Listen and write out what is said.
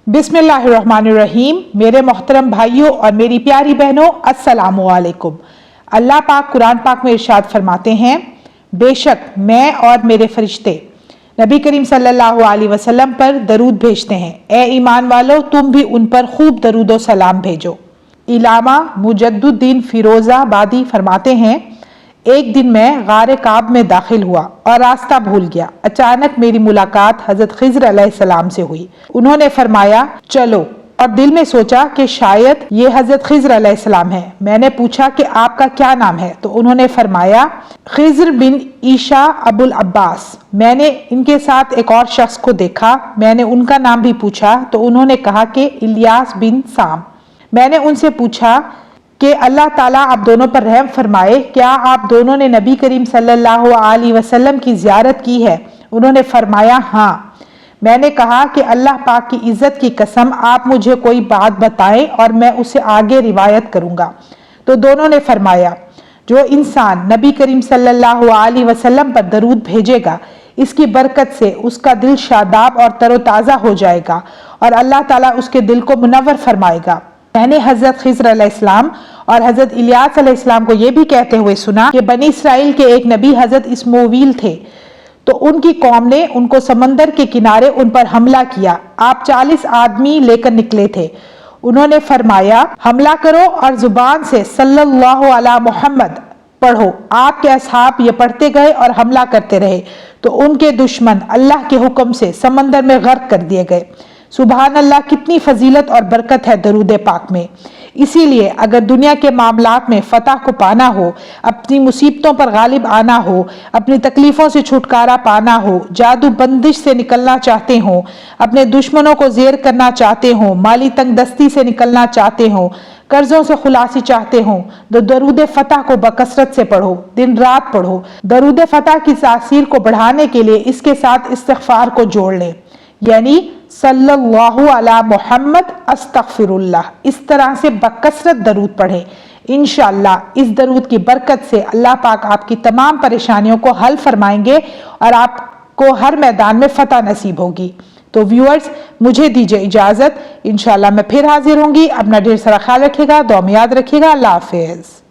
बिस्मिल्लाहिर्रहमानिर्रहीम। मेरे मोहतरम भाइयों और मेरी प्यारी बहनों, अस्सलामु अलैकुम। अल्लाह पाक कुरान पाक में इरशाद फरमाते हैं, बेशक मैं और मेरे फरिश्ते नबी करीम सल्लल्लाहु अलैहि वसल्लम पर दरूद भेजते हैं। ए ईमान वालों, तुम भी उन पर खूब दरूद व सलाम भेजो। इलामा मुजद्दुद्दीन फिरोजाबादी फरमाते हैं, एक दिन मैं गारे काब में दाखिल हुआ और रास्ता भूल गया। अचानक मेरी मुलाकात हजरत खिज़र अलैहिस्सलाम से हुई। उन्होंने फरमाया चलो, और दिल में सोचा कि शायद ये हजरत खिज़र अलैहिस्सलाम है। मैंने पूछा कि आपका क्या नाम है, तो उन्होंने फरमाया खिज़र बिन ईशा अबुल अब्बास। मैंने इनके साथ एक और शख्स को देखा। मैंने उनका नाम भी पूछा तो उन्होंने कहा कि इलियास बिन साम। मैंने उनसे पूछा कि अल्लाह ताला आप दोनों पर रहम फरमाए, क्या आप दोनों ने नबी करीम सल्लल्लाहु अलैहि वसल्लम की ज़ियारत की है? उन्होंने फरमाया हाँ। मैंने कहा कि अल्लाह पाक की इज़्ज़त की कसम, आप मुझे कोई बात बताएं और मैं उसे आगे रिवायत करूँगा। तो दोनों ने फरमाया, जो इंसान नबी करीम सल्लल्लाहु अलैहि वसल्लम पर दरूद भेजेगा, इसकी बरकत से उसका दिल शादाब और तरोताज़ा हो जाएगा और अल्लाह ताला उसके दिल को मुनव्वर फरमाएगा। मैंने हजरत खिज़र अलैहिस्सलाम और हजरत इलियास अलैहिस्सलाम को यह भी कहते हुए सुना कि बनी इसराइल के एक नबी हजरत इस्माईल थे, तो उनकी कौम ने उनको समंदर के किनारे उन पर हमला किया। आप 40 आदमी लेकर निकले थे। उन्होंने फरमाया हमला करो और जुबान से सल्लल्लाहु अला मोहम्मद पढ़ो। आपके असहाब ये पढ़ते गए और हमला करते रहे, तो उनके दुश्मन अल्लाह के हुक्म से समंदर में गर्क कर दिए गए। सुभान अल्लाह, कितनी फजीलत और बरकत है दरूद पाक में। इसीलिए अगर दुनिया के मामलात में फतह को पाना हो, अपनी मुसीबतों पर गालिब आना हो, अपनी तकलीफ़ों से छुटकारा पाना हो, जादू बंदिश से निकलना चाहते हो, अपने दुश्मनों को ज़ेर करना चाहते हो, माली तंगदस्ती से निकलना चाहते हो, कर्जों से खुलासी चाहते हो, तो दरूद फतह को बकसरत से पढ़ो, दिन रात पढ़ो। दरूद फतह की तासीर को बढ़ाने के लिए इसके साथ इस्तिग़फ़ार को जोड़ लें, यानी सल्लल्लाहु अला मोहम्मद अस्तगफिरुल्लाह। इस तरह से बकसरत दरूद पढ़ें। इंशाअल्लाह इस दरूद की बरकत से अल्लाह पाक आपकी तमाम परेशानियों को हल फरमाएंगे और आपको हर मैदान में फतह नसीब होगी। तो व्यूअर्स, मुझे दीजिए इजाज़त। इंशाअल्लाह मैं फिर हाजिर होंगी। अपना ढेर सारा ख्याल रखिएगा, दुआ में याद रखिएगा। अल्लाह हाफिज़।